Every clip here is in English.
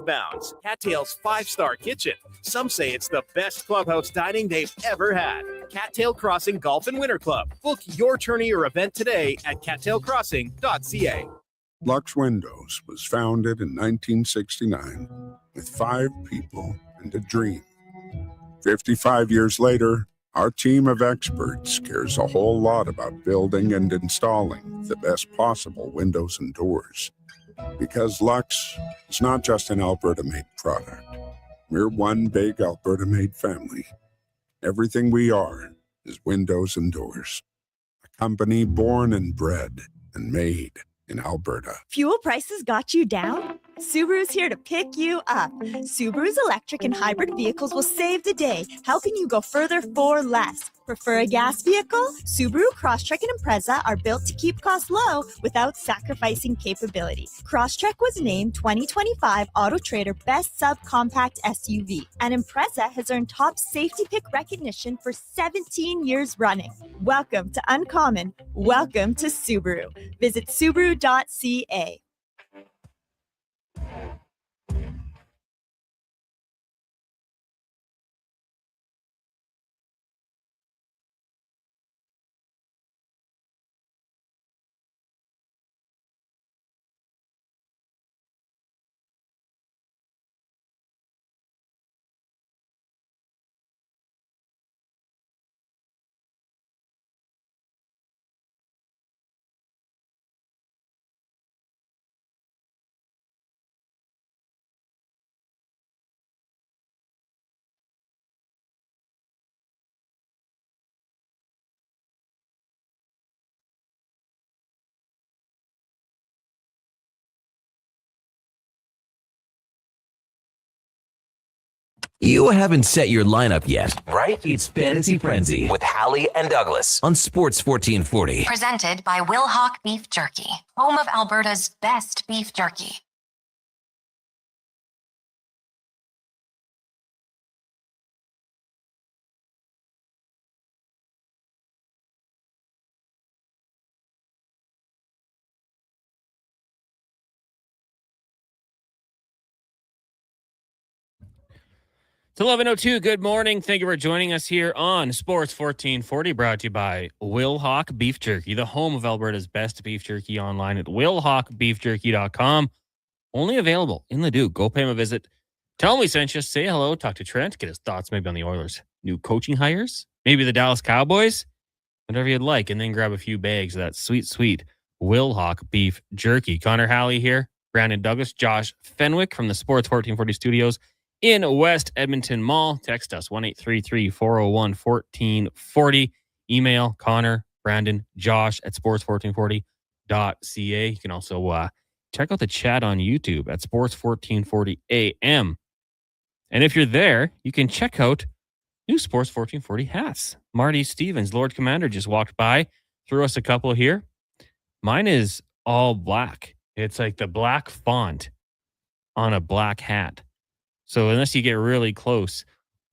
of bounds. Cattail's 5-star kitchen. Some say it's the best clubhouse dining they've ever had. Cattail Crossing Golf and Winter Club. Book your tourney or event today at cattailcrossing.ca. Lux Windows was founded in 1969 with 5 people and a dream. 55 years later, our team of experts cares a whole lot about building and installing the best possible windows and doors. Because Lux is not just an Alberta-made product. We're one big Alberta-made family. Everything we are is windows and doors. A company born and bred and made in Alberta. Fuel prices got you down? Subaru's here to pick you up. Subaru's electric and hybrid vehicles will save the day, helping you go further for less. Prefer a gas vehicle? Subaru, Crosstrek, and Impreza are built to keep costs low without sacrificing capability. Crosstrek was named 2025 Auto Trader Best Subcompact SUV, and Impreza has earned top safety pick recognition for 17 years running. Welcome to Uncommon. Welcome to Subaru. Visit Subaru.ca. You haven't set your lineup yet, right? It's Fantasy Frenzy with Halley and Douglas on Sports 1440. Presented by Wilhauk Beef Jerky, home of Alberta's best beef jerky. It's 11:02. Good morning. Thank you for joining us here on Sports 1440, brought to you by Wilhauk Beef Jerky, the home of Alberta's best beef jerky, online at wilhaukbeefjerky.com. Only available in Leduc. Go pay him a visit. Tell him we sent you. Say hello. Talk to Trent. Get his thoughts maybe on the Oilers' new coaching hires. Maybe the Dallas Cowboys. Whatever you'd like. And then grab a few bags of that sweet, sweet Wilhauk Beef Jerky. Connor Halley here. Brandon Douglas. Josh Fenwick from the Sports 1440 studios in West Edmonton Mall. Text us 1-833-401-1440. Email Connor, Brandon, Josh at sports1440.ca. You can also check out the chat on YouTube at Sports 1440 AM. And if you're there, you can check out new Sports 1440 hats. Marty Stevens, Lord Commander, just walked by, threw us a couple here. Mine is all black. It's like the black font on a black hat. So unless you get really close,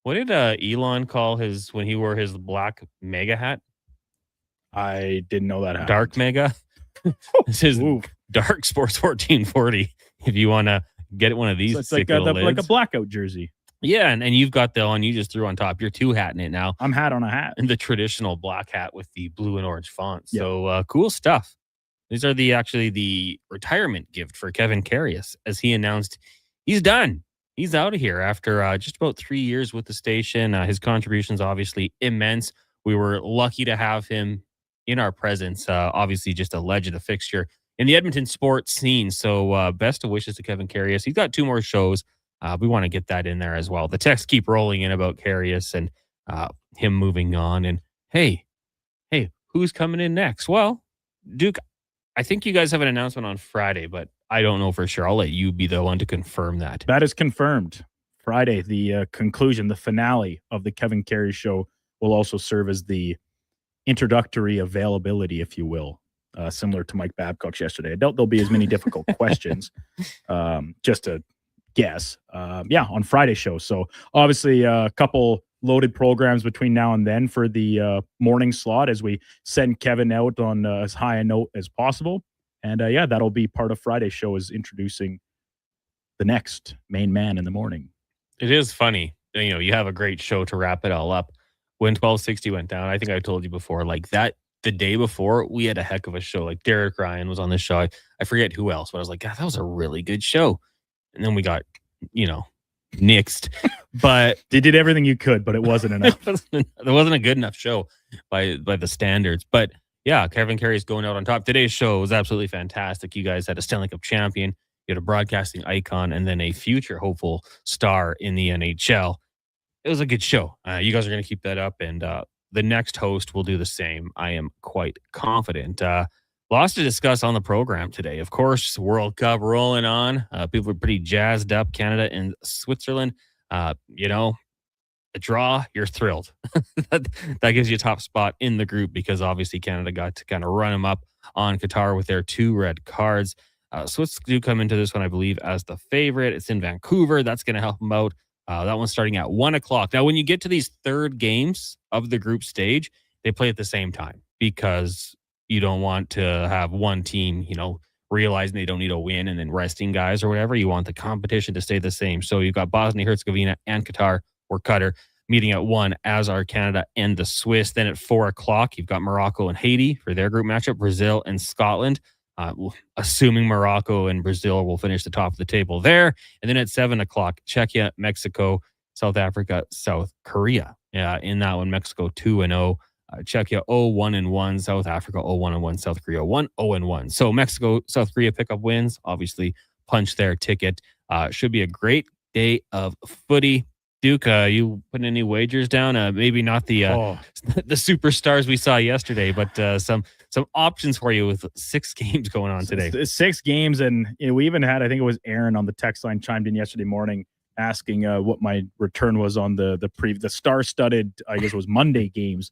what did Elon call his when he wore his black mega hat? I didn't know that happened. Dark mega. This is Dark Sports 1440. If you want to get one of these, so it's like a blackout jersey. Yeah, and you've got the one you just threw on top. You're two hatting it now. I'm hat on a hat. And the traditional black hat with the blue and orange font. Yep. So cool stuff. These are the retirement gift for Kevin Carius, as he announced he's done. He's out of here after just about 3 years with the station. His contributions obviously immense. We were lucky to have him in our presence. Obviously just a legend, a fixture in the Edmonton sports scene. So best of wishes to Kevin Carius. He's got 2 more shows. We want to get that in there as well. The texts keep rolling in about Carius and him moving on. And hey, who's coming in next? Well, Duke, I think you guys have an announcement on Friday, but I don't know for sure. I'll let you be the one to confirm that. That is confirmed. Friday, the conclusion, the finale of the Kevin Carius show will also serve as the introductory availability, if you will, similar to Mike Babcock's yesterday. I doubt there'll be as many difficult questions, just to guess. On Friday's show. So obviously a couple loaded programs between now and then for the morning slot as we send Kevin out on as high a note as possible. And that'll be part of Friday's show, is introducing the next main man in the morning. It is funny. You have a great show to wrap it all up. When 1260 went down, I think I told you before, like that, the day before, we had a heck of a show. Like Derek Ryan was on the show. I forget who else, but I was like, God, that was a really good show. And then we got, nixed. But you did everything you could, but it wasn't enough. It wasn't a good enough show by the standards. But yeah, Kevin Carey's going out on top. Today's show was absolutely fantastic. You guys had a Stanley Cup champion, you had a broadcasting icon, and then a future hopeful star in the NHL. It was a good show. You guys are going to keep that up, and the next host will do the same. I am quite confident. Lots to discuss on the program today. Of course, World Cup rolling on. People are pretty jazzed up. Canada and Switzerland. A draw, you're thrilled. that gives you a top spot in the group because obviously Canada got to kind of run them up on Qatar with their 2 red cards. Swiss do come into this one, I believe, as the favorite. It's in Vancouver. That's going to help them out. That one's starting at 1 o'clock. Now, when you get to these third games of the group stage, they play at the same time because you don't want to have one team, realizing they don't need a win and then resting guys or whatever. You want the competition to stay the same. So you've got Bosnia-Herzegovina and Qatar or Qatar meeting at 1, as are Canada and the Swiss. Then at 4 o'clock, you've got Morocco and Haiti for their group matchup, Brazil and Scotland. Assuming Morocco and Brazil will finish the top of the table there. And then at 7 o'clock, Czechia, Mexico, South Africa, South Korea. Yeah, in that one, Mexico 2-0. Czechia 0-1-1, South Africa 0-1-1, South Korea 1-0-1. So Mexico, South Korea pick up wins, obviously punch their ticket. Should be a great day of footy. Duke, you putting any wagers down? Maybe not the the superstars we saw yesterday, but some options for you with 6 games going on today. 6 games, and we even had, I think it was Aaron on the text line chimed in yesterday morning asking what my return was on the star-studded, I guess it was Monday games.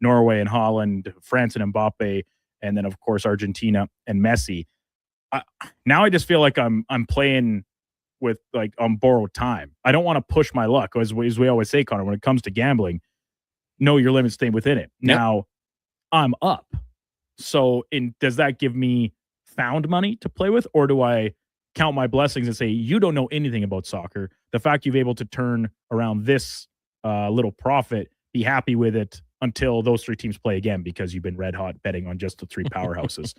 Norway and Holland, France and Mbappe, and then of course Argentina and Messi. Now I just feel like I'm playing with like on borrowed time. I don't want to push my luck, as we always say, Connor. When it comes to gambling, know your limits, stay within it. Yep. Now I'm up, so does that give me found money to play with, or do I count my blessings and say you don't know anything about soccer? The fact you've able to turn around this little profit, be happy with it until those 3 teams play again, because you've been red hot betting on just the 3 powerhouses.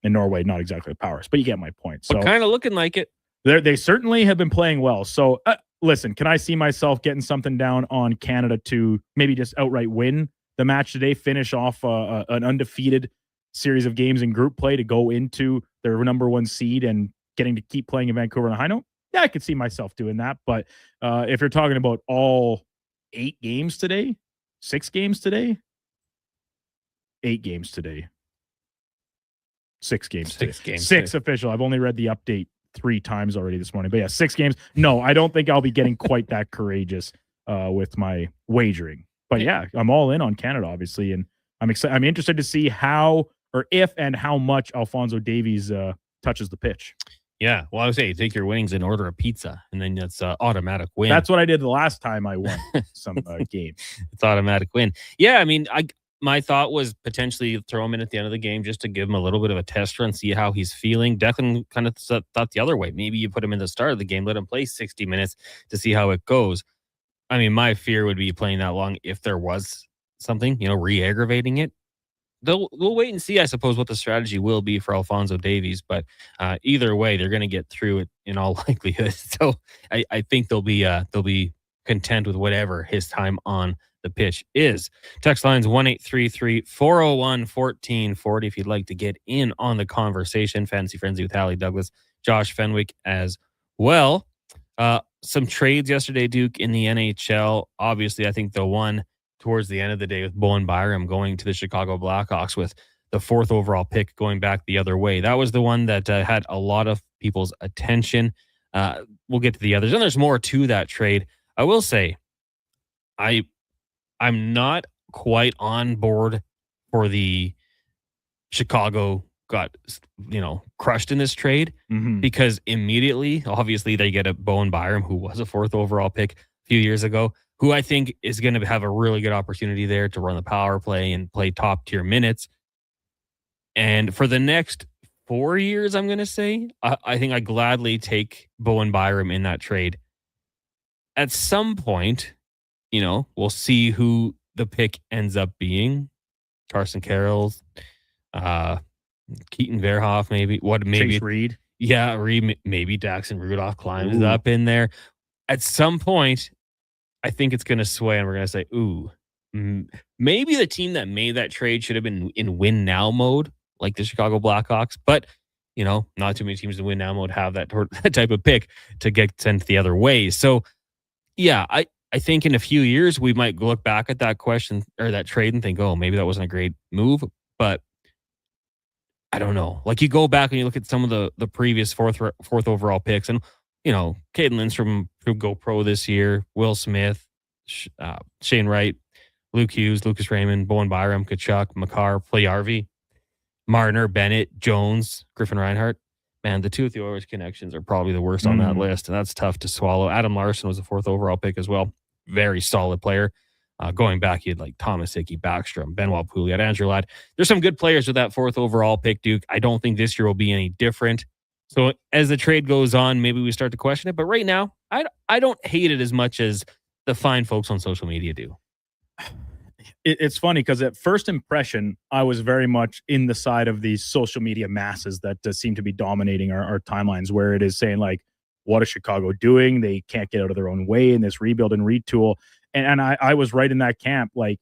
In Norway, not exactly a powerhouse, but you get my point. So kind of looking like it. They certainly have been playing well. So listen, can I see myself getting something down on Canada to maybe just outright win the match today, finish off an undefeated series of games in group play to go into their number 1 seed and getting to keep playing in Vancouver on a high note? Yeah, I could see myself doing that. But if you're talking about all 8 games today, 6 games today, 8 games today, 6 games today. 6 games. 6 official. I've only read the update 3 times already this morning. But yeah, 6 games. No, I don't think I'll be getting quite that courageous with my wagering. But yeah, I'm all in on Canada, obviously. And I'm excited. I'm interested to see how or if and how much Alphonso Davies touches the pitch. Yeah, well, I would say you take your winnings and order a pizza, and then that's automatic win. That's what I did the last time I won some game. It's automatic win. Yeah, I mean, my thought was potentially throw him in at the end of the game just to give him a little bit of a test run, see how he's feeling. Declan kind of thought the other way. Maybe you put him in the start of the game, let him play 60 minutes to see how it goes. I mean, my fear would be playing that long if there was something, re-aggravating it. We'll wait and see, I suppose, what the strategy will be for Alphonso Davies. But either way, they're going to get through it in all likelihood. So I think they'll be content with whatever his time on the pitch is. Text lines 1-833-401-1440 if you'd like to get in on the conversation. Fantasy Frenzy with Halley Douglas, Josh Fenwick as well. Some trades yesterday, Duke, in the NHL. Obviously, I think the one towards the end of the day with Bowen Byram going to the Chicago Blackhawks with the 4th overall pick going back the other way. That was the one that had a lot of people's attention. We'll get to the others. And there's more to that trade. I will say, I'm not quite on board for the Chicago got, crushed in this trade because immediately, obviously, they get a Bowen Byram, who was a 4th overall pick a few years ago, who I think is going to have a really good opportunity there to run the power play and play top tier minutes. And for the next 4 years, I'm going to say, I think I gladly take Bowen Byram in that trade. At some point, we'll see who the pick ends up being. Carson Carroll's, Keaton Verhoff, maybe. Maybe Chase Reed. Yeah, Reed, maybe Daxon Rudolph climbs up in there. At some point, I think it's going to sway, and we're going to say, maybe the team that made that trade should have been in win now mode, like the Chicago Blackhawks. But, not too many teams in win now mode have that type of pick to get sent the other way. So, yeah, I think in a few years, we might look back at that question or that trade and think, oh, maybe that wasn't a great move. But I don't know. Like, you go back and you look at some of the previous fourth overall picks, and Caden Lindstrom could go pro this year. Will Smith, Shane Wright, Luke Hughes, Lucas Raymond, Bowen Byram, Kachuk, Makar, Playarvi, Marner, Bennett, Jones, Griffin Reinhart. Man, the two of the Oilers connections are probably the worst on that list, and that's tough to swallow. Adam Larson was a fourth overall pick as well. Very solid player. Going back, he had like Thomas Hickey, Backstrom, Benoit Pouliot, Andrew Ladd. There's some good players with that fourth overall pick, Duke. I don't think this year will be any different. So as the trade goes on, maybe we start to question it. But right now, I don't hate it as much as the fine folks on social media do. It's funny because at first impression, I was very much in the side of these social media masses that seem to be dominating our timelines, where it is saying like, what is Chicago doing? They can't get out of their own way in this rebuild and retool. And I was right in that camp. Like,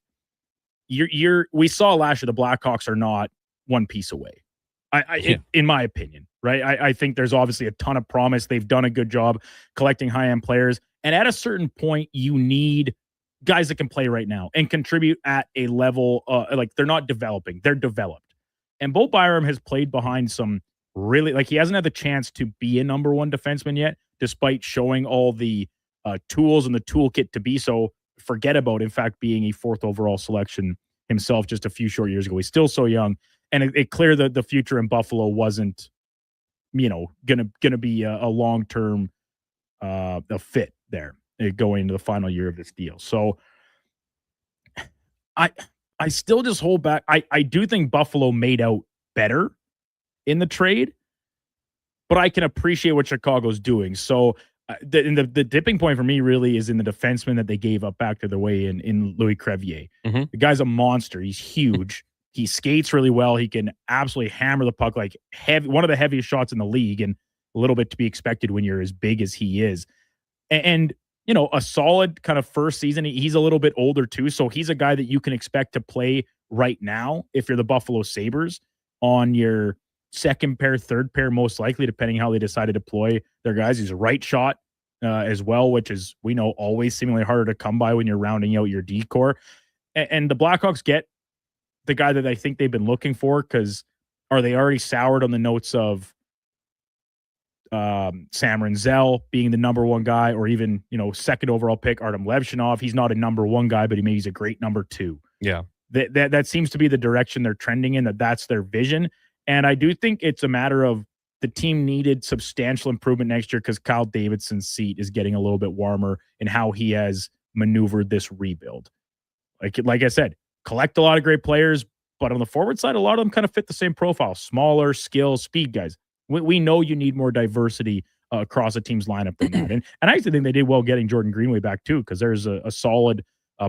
we saw last year the Blackhawks are not one piece away. In my opinion, right? I think there's obviously a ton of promise. They've done a good job collecting high-end players. And at a certain point, you need guys that can play right now and contribute at a level, like they're not developing, they're developed. And Bo Byram has played behind some really, like, he hasn't had the chance to be a number one defenseman yet, despite showing all the tools and the toolkit to be so. Forget about, in fact, being a fourth overall selection himself just a few short years ago. He's still so young. And it clear that the future in Buffalo wasn't, gonna be a long-term a fit there going into the final year of this deal. So I still just hold back. I do think Buffalo made out better in the trade, but I can appreciate what Chicago's doing. So the dipping point for me really is in the defenseman that they gave up back to the way in Louis Crevier. Mm-hmm. The guy's a monster. He's huge. He skates really well. He can absolutely hammer the puck, like one of the heaviest shots in the league, and a little bit to be expected when you're as big as he is. And a solid kind of first season. He's a little bit older too, so he's a guy that you can expect to play right now if you're the Buffalo Sabres on your second pair, third pair, most likely, depending how they decide to deploy their guys. He's a right shot as well, which is, we know, always seemingly harder to come by when you're rounding out your D-core. And the Blackhawks get the guy that I think they've been looking for, because are they already soured on the notes of Sam Renzel being the number one guy, or even, second overall pick, Artem Levshinov? He's not a number one guy, but he's a great number two. Yeah. That seems to be the direction they're trending in, that's their vision. And I do think it's a matter of the team needed substantial improvement next year, because Kyle Davidson's seat is getting a little bit warmer in how he has maneuvered this rebuild. Like I said, collect a lot of great players, but on the forward side, a lot of them kind of fit the same profile. Smaller, skill, speed guys. We know you need more diversity across a team's lineup than that. And I actually think they did well getting Jordan Greenway back too, because there's a solid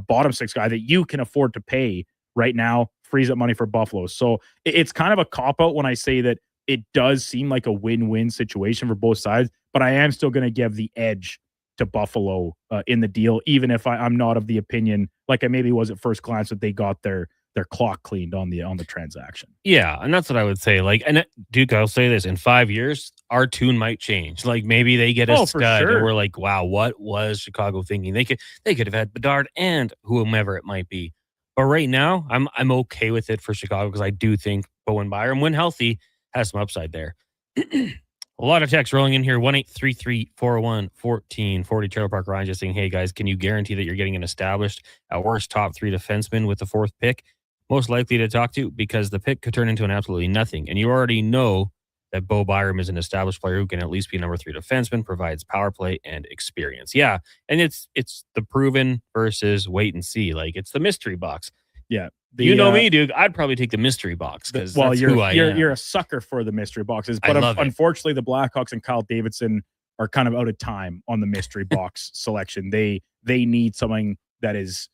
bottom six guy that you can afford to pay right now, frees up money for Buffalo. So it's kind of a cop-out when I say that it does seem like a win-win situation for both sides, but I am still going to give the edge to Buffalo in the deal, even if I'm not of the opinion, like I maybe was at first glance, that they got their clock cleaned on the transaction. Yeah, and that's what I would say. Like, and Duke, I'll say this: in 5 years, our tune might change. Like, maybe they get a stud, and we're like, wow, what was Chicago thinking? They could have had Bedard and whomever it might be. But right now, I'm okay with it for Chicago, because I do think Bowen Byram, when healthy, has some upside there. A lot of text rolling in here. 1-833-401-1440. Trailer Park Ryan just saying, hey guys, can you guarantee that you're getting an established, at worst, top three defenseman with the fourth pick? Most likely to talk to, because the pick could turn into an absolutely nothing. And you already know that Bo Byram is an established player who can at least be number three defenseman, provides power play and experience. Yeah, and it's the proven versus wait and see. Like, it's the mystery box. Yeah. You know me, dude. I'd probably take the mystery box because you're a sucker for the mystery boxes. But unfortunately, the Blackhawks and Kyle Davidson are kind of out of time on the mystery box selection. They need something that is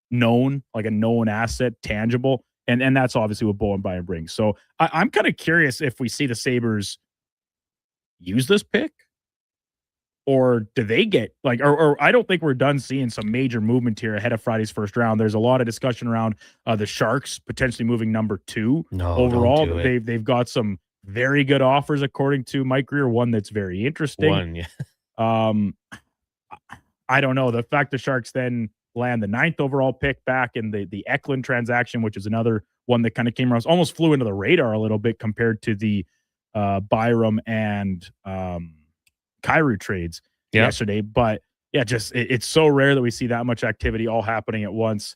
known, like a known asset, tangible, and that's obviously what Bowen Byram brings. So I'm kind of curious if we see the Sabres use this pick. Or do they get or I don't think we're done seeing some major movement here ahead of Friday's first round. There's a lot of discussion around the Sharks potentially moving number 2 overall. Don't do it. They've got some very good offers according to Mike Greer. One that's very interesting. I don't know. The fact the Sharks then land the 9th overall pick back in the Eklund transaction, which is another one that kind of came around, almost flew into the radar a little bit compared to the Byram and Kyrou trades yesterday. But yeah, just it's so rare that we see that much activity all happening at once.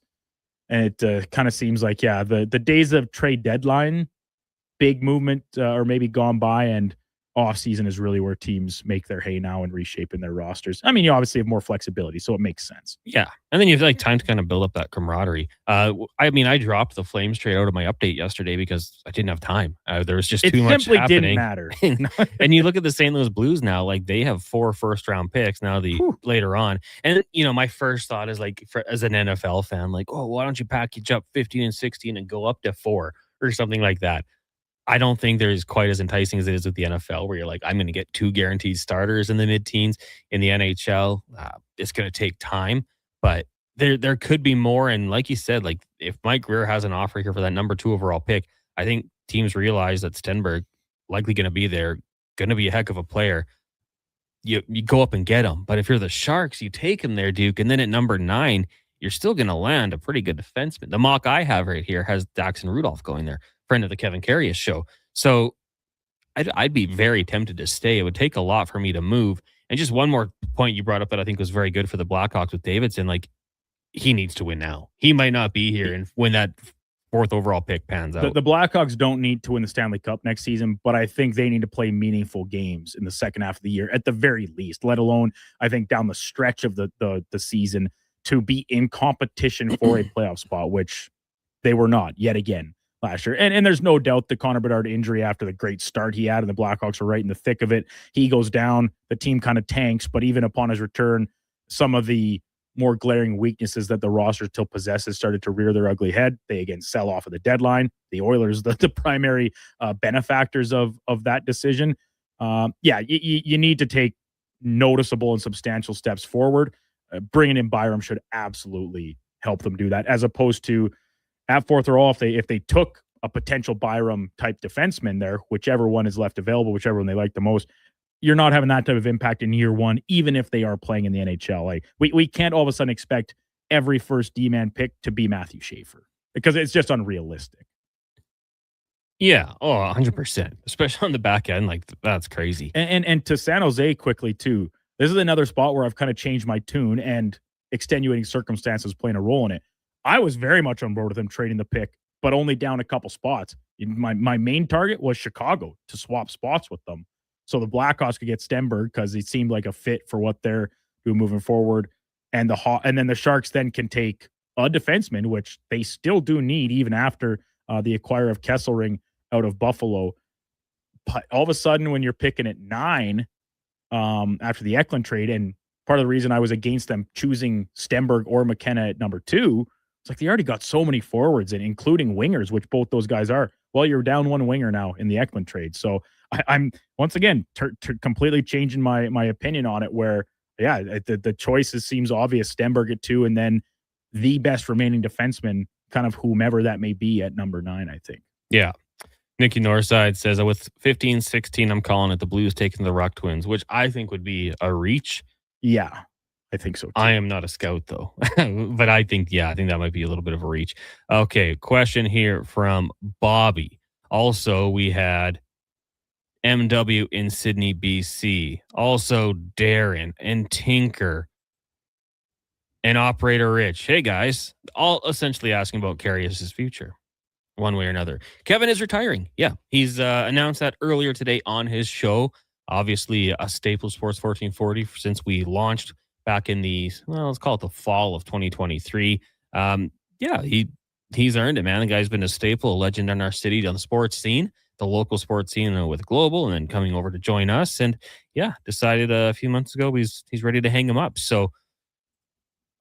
And it kind of seems like, the days of trade deadline, big movement are maybe gone by, and off season is really where teams make their hay now and reshaping their rosters. I mean, you obviously have more flexibility, so it makes sense. Yeah. And then you have time to kind of build up that camaraderie. I dropped the Flames trade out of my update yesterday because I didn't have time. There was just too much happening. It simply didn't matter. And you look at the St. Louis Blues now, they have 4 first-round picks now later on. And, my first thought is as an NFL fan, why don't you package up 15 and 16 and go up to 4 or something like that? I don't think they're quite as enticing as it is with the NFL, where you're like, I'm going to get 2 guaranteed starters in the mid-teens. In the NHL, it's going to take time, but there could be more. And like you said, if Mike Greer has an offer here for that number 2 overall pick, I think teams realize that Stenberg likely going to be there, going to be a heck of a player. You go up and get him. But if you're the Sharks, you take him there, Duke, and then at number 9, you're still going to land a pretty good defenseman. The mock I have right here has Daxon Rudolph going there. Friend of the Kevin Karius show. So I'd be very tempted to stay. It would take a lot for me to move. And just one more point you brought up that I think was very good for the Blackhawks with Davidson. He needs to win now. He might not be here and when that 4th overall pick pans out. The Blackhawks don't need to win the Stanley Cup next season, but I think they need to play meaningful games in the second half of the year at the very least, let alone I think down the stretch of the season to be in competition for a playoff spot, which they were not yet again last year. And there's no doubt the Connor Bedard injury after the great start he had, and the Blackhawks were right in the thick of it. He goes down, the team kind of tanks, but even upon his return, some of the more glaring weaknesses that the roster still possesses started to rear their ugly head. They again sell off at the deadline. The Oilers, the primary benefactors of that decision. You need to take noticeable and substantial steps forward. Bringing in Byram should absolutely help them do that, as opposed to at 4th overall, if they took a potential Byram type defenseman there, whichever one is left available, whichever one they like the most, you're not having that type of impact in year 1, even if they are playing in the NHL. We can't all of a sudden expect every first D-man pick to be Matthew Schaefer, because it's just unrealistic. Yeah. Oh, 100%. Especially on the back end. That's crazy. And to San Jose quickly too, this is another spot where I've kind of changed my tune, and extenuating circumstances playing a role in it. I was very much on board with him trading the pick, but only down a couple spots. My main target was Chicago, to swap spots with them, so the Blackhawks could get Stenberg because he seemed like a fit for what they're doing moving forward, and then the Sharks then can take a defenseman, which they still do need even after the acquire of Kesselring out of Buffalo. But all of a sudden, when you're picking at 9 after the Eklund trade, and part of the reason I was against them choosing Stenberg or McKenna at number 2, it's they already got so many forwards, and including wingers, which both those guys are. Well, you're down 1 winger now in the Eklund trade. So I'm once again completely changing my opinion on it, where, the choices seems obvious. Stenberg at 2, and then the best remaining defenseman, kind of whomever that may be, at number 9, I think. Yeah. Nikki Northside says, with 15-16, I'm calling it the Blues taking the Rock Twins, which I think would be a reach. Yeah, I think so too. I am not a scout, though. But I think that might be a little bit of a reach. Okay, question here from Bobby. Also, we had MW in Sydney, BC. Also, Darren and Tinker and Operator Rich. Hey, guys. All essentially asking about Karius' future, one way or another. Kevin is retiring. Yeah, he's announced that earlier today on his show. Obviously, a staple Sports 1440 since we launched back in let's call it the fall of 2023. He he's earned it, man. The guy's been a staple, a legend in our city on the sports scene, the local sports scene with Global, and then coming over to join us. And yeah, decided a few months ago he's ready to hang him up. So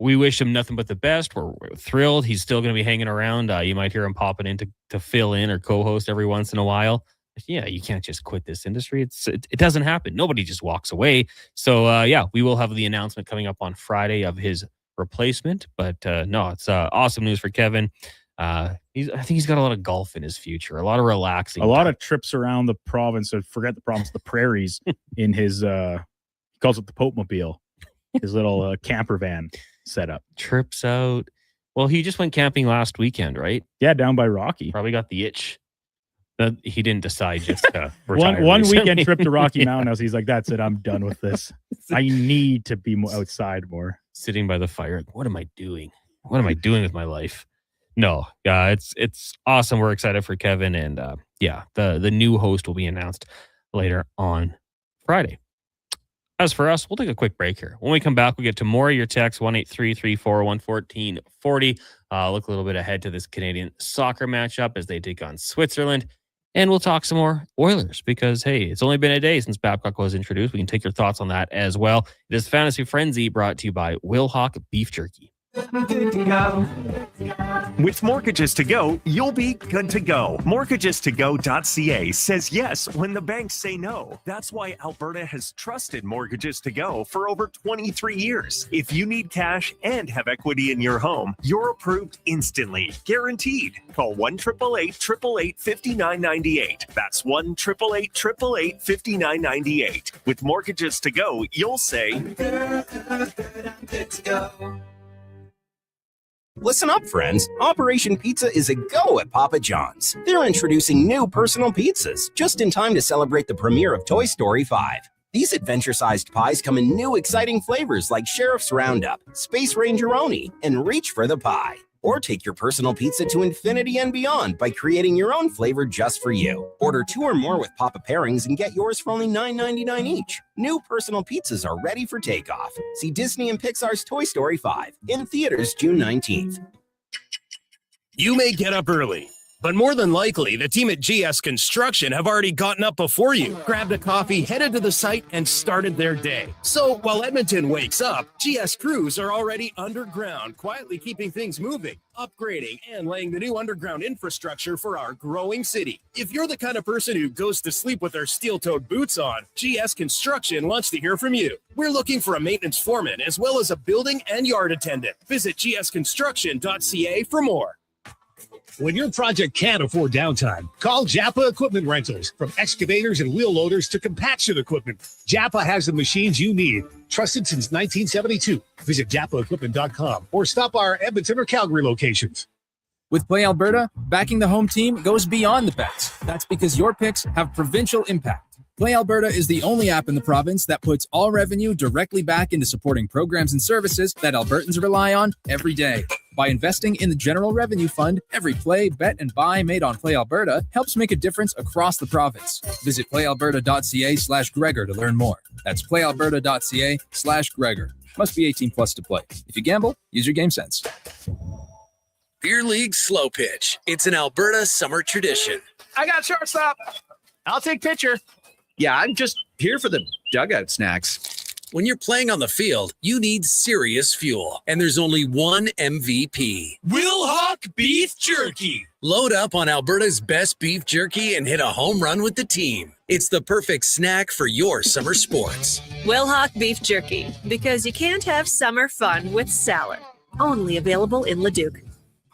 we wish him nothing but the best. We're thrilled. He's still going to be hanging around. You might hear him popping in to fill in or co-host every once in a while. Yeah, you can't just quit this industry. It doesn't happen. Nobody just walks away. So yeah, we will have the announcement coming up on Friday of his replacement. But no, it's awesome news for Kevin. I think he's got a lot of golf in his future, a lot of relaxing, a lot of trips around the province. Or forget the province, the prairies in his. He calls it the Pope Mobile, his little camper van setup. Trips out. Well, he just went camping last weekend, right? Yeah, down by Rocky. Probably got the itch. He didn't decide just to retire. one weekend trip to Rocky Mountain House. He's like, that's it. I'm done with this. I need to be outside more. Sitting by the fire. What am I doing? What am I doing with my life? No, it's awesome. We're excited for Kevin, and the new host will be announced later on Friday. As for us, we'll take a quick break here. When we come back, we'll get to more of your texts, 1-833-401-1440. Look a little bit ahead to this Canadian soccer matchup as they take on Switzerland. And we'll talk some more Oilers because, hey, it's only been a day since Babcock was introduced. We can take your thoughts on that as well. It is Fantasy Frenzy, brought to you by Wilhauk Beef Jerky. Good to go. With Mortgages to Go, you'll be good to go. MortgagesToGo.ca says yes when the banks say no. That's why Alberta has trusted Mortgages to Go for over 23 years. If you need cash and have equity in your home, you're approved instantly, guaranteed. Call 1-888-888-5998. That's 1-888-888-5998. With Mortgages to Go, you'll say, I'm good to go. Listen up, friends. Operation Pizza is a go at Papa John's. They're introducing new personal pizzas, just in time to celebrate the premiere of Toy Story 5. These adventure-sized pies come in new, exciting flavors like Sheriff's Roundup, Space Rangeroni, and Reach for the Pie. Or take your personal pizza to infinity and beyond by creating your own flavor just for you. Order 2 or more with Papa Pairings and get yours for only $9.99 each. New personal pizzas are ready for takeoff. See Disney and Pixar's Toy Story 5 in theaters June 19th. You may get up early, but more than likely, the team at GS Construction have already gotten up before you, grabbed a coffee, headed to the site, and started their day. So while Edmonton wakes up, GS crews are already underground, quietly keeping things moving, upgrading, and laying the new underground infrastructure for our growing city. If you're the kind of person who goes to sleep with their steel-toed boots on, GS Construction wants to hear from you. We're looking for a maintenance foreman as well as a building and yard attendant. Visit gsconstruction.ca for more. When your project can't afford downtime, call Japa Equipment Rentals. From excavators and wheel loaders to compaction equipment, Japa has the machines you need. Trusted since 1972. Visit japaequipment.com or stop our Edmonton or Calgary locations. With Play Alberta, backing the home team goes beyond the bets. That's because your picks have provincial impact. Play Alberta is the only app in the province that puts all revenue directly back into supporting programs and services that Albertans rely on every day. By investing in the General Revenue Fund, every play, bet, and buy made on Play Alberta helps make a difference across the province. Visit playalberta.ca/Gregor to learn more. That's playalberta.ca/Gregor. Must be 18 plus to play. If you gamble, use your game sense. Beer League Slow Pitch. It's an Alberta summer tradition. I got shortstop. I'll take pitcher. Yeah, I'm just here for the dugout snacks. When you're playing on the field, you need serious fuel. And there's only one MVP. Wilhauk Beef Jerky. Load up on Alberta's best beef jerky and hit a home run with the team. It's the perfect snack for your summer sports. Wilhauk Beef Jerky, because you can't have summer fun with salad. Only available in Leduc.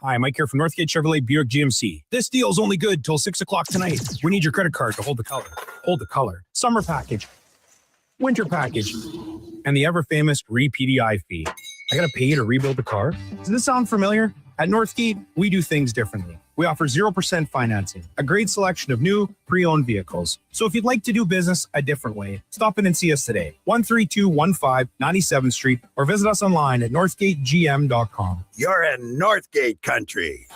Hi, Mike here from Northgate Chevrolet Buick GMC. This deal's only good till 6 o'clock tonight. We need your credit card to hold the color. Hold the color. Summer package. Winter package. And the ever-famous re-PDI fee. I gotta pay you to rebuild the car? Does this sound familiar? At Northgate, we do things differently. We offer 0% financing, a great selection of new, pre-owned vehicles. So if you'd like to do business a different way, stop in and see us today. 13215 97th Street, or visit us online at northgategm.com. You're in Northgate country.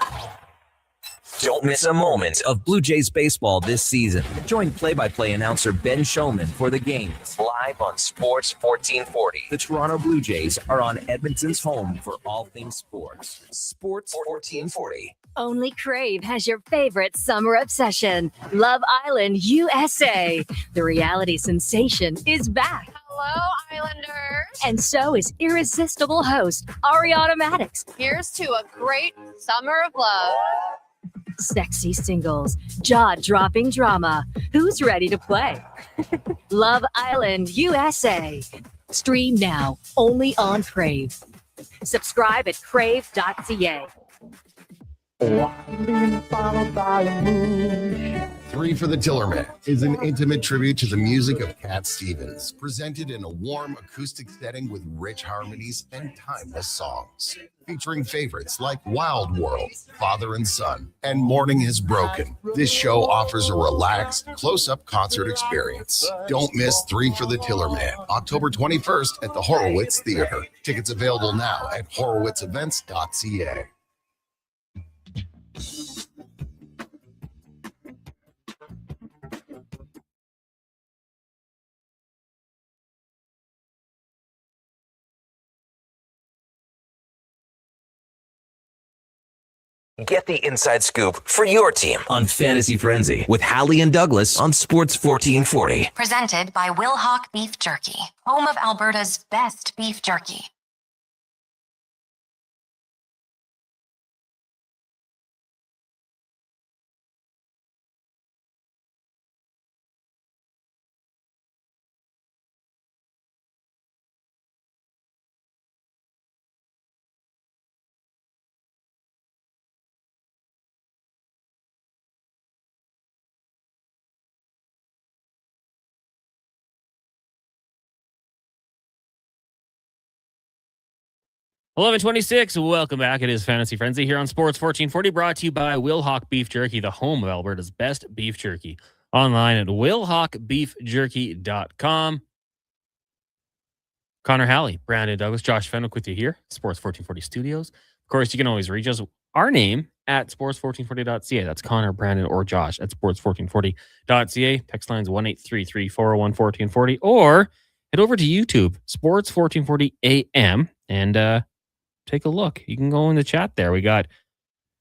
Don't miss a moment of Blue Jays baseball this season. Join play-by-play announcer Ben Shulman for the games live on Sports 1440. The Toronto Blue Jays are on Edmonton's home for all things sports. Sports 1440. Only Crave has your favorite summer obsession, Love Island, USA. The reality sensation is back. Hello, Islanders. And so is irresistible host, Ariana Maddox. Here's to a great summer of love. Sexy singles, jaw-dropping drama. Who's ready to play? Love Island, USA. Stream now, only on Crave. Subscribe at crave.ca. Three for the Tillerman is an intimate tribute to the music of Cat Stevens, presented in a warm acoustic setting with rich harmonies and timeless songs. Featuring favorites like Wild World, Father and Son, and Morning Has Broken. This show offers a relaxed, close-up concert experience. Don't miss Three for the Tillerman, October 21st at the Horowitz Theater. Tickets available now at horowitzevents.ca. Get the inside scoop for your team on Fantasy Frenzy with Halley and Douglas on Sports 1440. Presented by Wilhauk Beef Jerky, home of Alberta's best beef jerky. $11:26. Welcome back. It is Fantasy Frenzy here on Sports 1440, brought to you by Wilhauk Beef Jerky, the home of Alberta's best beef jerky. Online at wilhaukbeefjerky.com. Connor Halley, Brandon Douglas, Josh Fenwick with you here, Sports 1440 Studios. Of course, you can always reach us, our name, at sports1440.ca. That's Connor, Brandon, or Josh at sports1440.ca. Text lines 1-833-401-1440, or head over to YouTube, Sports 1440 AM, and take a look. You can go in the chat there. We got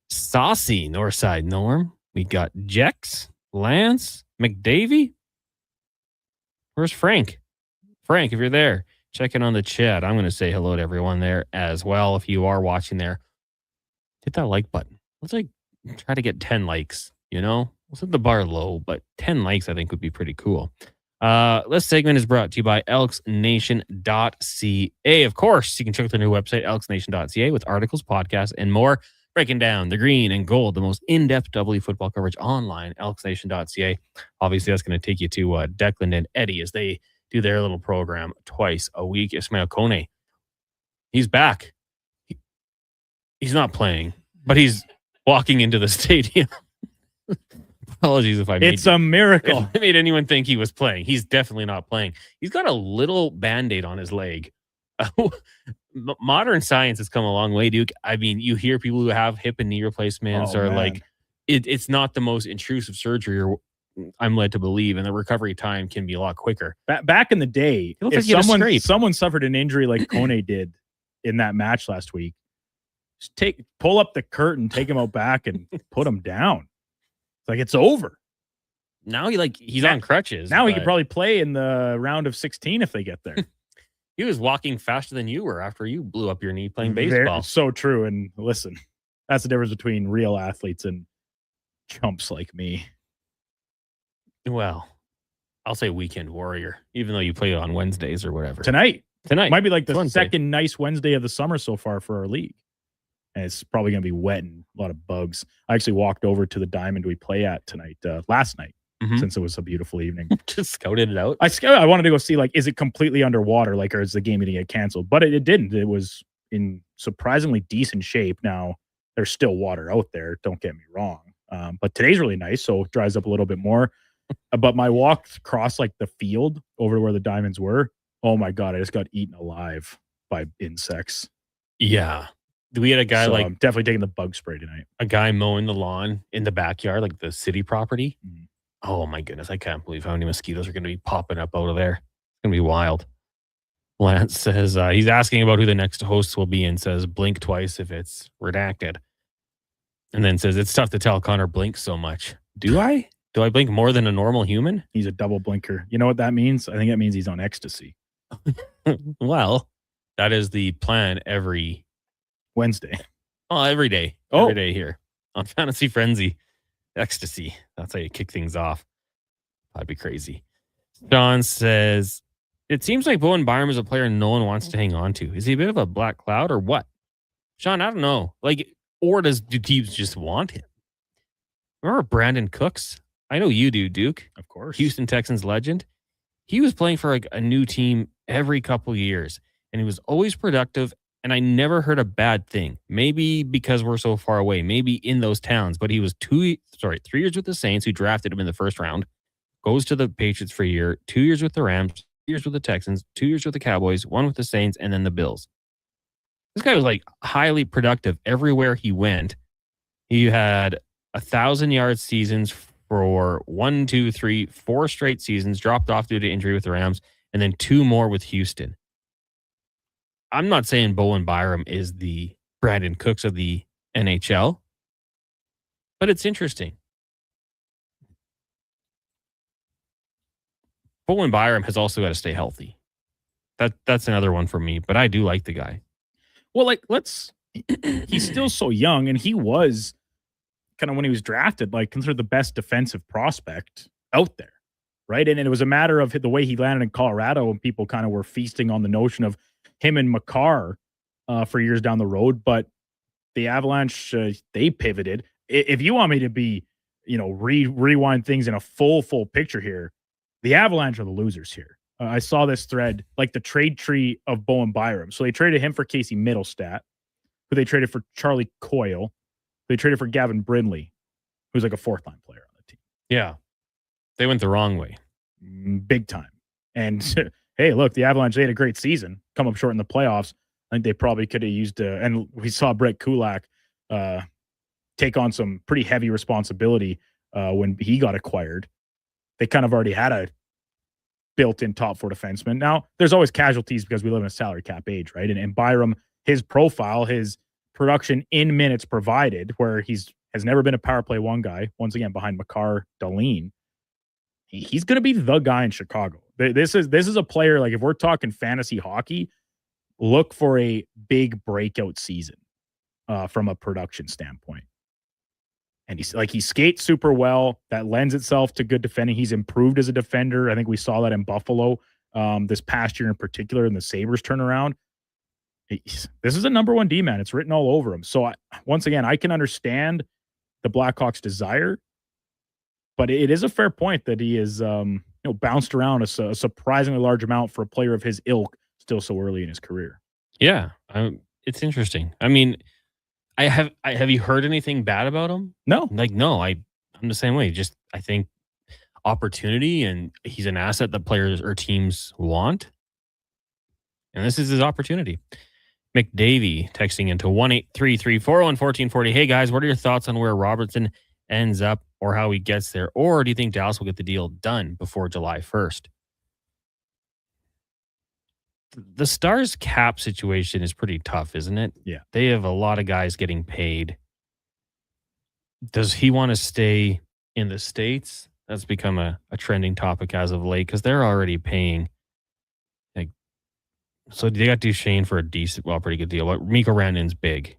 Saucy, Northside Norm. We got Jex, Lance, McDavie. Where's Frank? Frank, if you're there, check in on the chat. I'm going to say hello to everyone there as well. If you are watching there, hit that like button. Let's try to get 10 likes, you know? We'll set the bar low, but 10 likes I think would be pretty cool. This segment is brought to you by elksnation.ca. Of course, you can check out their new website, elksnation.ca, with articles, podcasts, and more, breaking down the green and gold, the most in-depth W football coverage online, elksnation.ca. Obviously, that's going to take you to Declan and Eddie as they do their little program twice a week. Ismail Kone, he's back. He's not playing, but he's walking into the stadium. Apologies if I made a miracle. If I made anyone think he was playing. He's definitely not playing. He's got a little Band-Aid on his leg. Modern science has come a long way, Duke. I mean, you hear people who have hip and knee replacements it's not the most intrusive surgery, or I'm led to believe, and the recovery time can be a lot quicker. Back in the day, if someone suffered an injury like Kone did in that match last week, just pull up the curtain, take him out back, and put him down. Like, it's over. Now he's on crutches. Now he could probably play in the round of 16 if they get there. He was walking faster than you were after you blew up your knee playing baseball. So true. And listen, that's the difference between real athletes and chumps like me. Well, I'll say weekend warrior, even though you play on Wednesdays or whatever. Tonight might be like the Wednesday. Second nice Wednesday of the summer so far for our league. And it's probably going to be wet and a lot of bugs. I actually walked over to the diamond we play at tonight, last night, since it was a beautiful evening. Just scouted it out. I wanted to go see, is it completely underwater, or is the game going to get canceled? But it didn't. It was in surprisingly decent shape. Now, there's still water out there. Don't get me wrong. But today's really nice, so it dries up a little bit more. But my walk across, the field over to where the diamonds were, oh my God, I just got eaten alive by insects. Yeah. We had a guy I'm definitely taking the bug spray tonight. A guy mowing the lawn in the backyard, like the city property. Oh my goodness, I can't believe how many mosquitoes are going to be popping up out of there. It's going to be wild. Lance says he's asking about who the next host will be and says blink twice if it's redacted. And then says it's tough to tell Connor blinks so much. Do I? Do I blink more than a normal human? He's a double blinker. You know what that means? I think that means he's on ecstasy. Well, that is the plan every Wednesday. Oh, every day. Every day here on Fantasy Frenzy. Ecstasy. That's how you kick things off. That'd be crazy. John says, it seems like Bowen Byram is a player no one wants to hang on to. Is he a bit of a black cloud or what? Sean, I don't know. Or do teams just want him? Remember Brandon Cooks? I know you do, Duke. Of course. Houston Texans legend. He was playing for a new team every couple years, and he was always productive, and I never heard a bad thing. Maybe because we're so far away, maybe in those towns, but he was 3 years with the Saints, who drafted him in the first round, goes to the Patriots for a year, 2 years with the Rams, 2 years with the Texans, 2 years with the Cowboys, 1 with the Saints, and then the Bills. This guy was highly productive everywhere he went. He had 1,000-yard seasons for 1, 2, 3, 4 straight seasons, dropped off due to injury with the Rams, and then 2 more with Houston. I'm not saying Bowen Byram is the Brandon Cooks of the NHL, but it's interesting. Bowen Byram has also got to stay healthy. That's another one for me, but I do like the guy. Well, he's still so young, and he was kind of, when he was drafted, considered the best defensive prospect out there, right? And it was a matter of the way he landed in Colorado, and people kind of were feasting on the notion of him and Makar for years down the road. But the Avalanche, they pivoted. If you want me to be, rewind things in a full picture here, the Avalanche are the losers here. I saw this thread, the trade tree of Bowen Byram. So they traded him for Casey Middlestat, who they traded for Charlie Coyle. They traded for Gavin Brindley, who's a fourth-line player on the team. Yeah. They went the wrong way. Big time. And hey, look, the Avalanche, they had a great season, come up short in the playoffs. I think they probably could have used, and we saw Brett Kulak take on some pretty heavy responsibility when he got acquired. They kind of already had a built-in top 4 defenseman. Now, there's always casualties because we live in a salary cap age, right? And Byram, his profile, his production in minutes provided, where has never been a power play 1 guy, once again behind Makar, Dahlin. He's going to be the guy in Chicago. This is a player, if we're talking fantasy hockey, look for a big breakout season from a production standpoint. And he skates super well. That lends itself to good defending. He's improved as a defender. I think we saw that in Buffalo this past year in particular in the Sabres turnaround. This is a number 1 D-man. It's written all over him. So once again, I can understand the Blackhawks' desire, but it is a fair point that he is bounced around a surprisingly large amount for a player of his ilk still so early in his career. Yeah, it's interesting. I mean, have you heard anything bad about him? No. No, I'm the same way. Just, I think opportunity, and he's an asset that players or teams want. And this is his opportunity. McDavie texting into 1-833-401-1440. Hey guys, what are your thoughts on where Robertson ends up or how he gets there? Or do you think Dallas will get the deal done before July 1st? The Stars cap situation is pretty tough, isn't it? Yeah. They have a lot of guys getting paid. Does he want to stay in the States? That's become a trending topic as of late because they're already paying. So they got Duchesne for a pretty good deal. But Mikko Rantanen's big.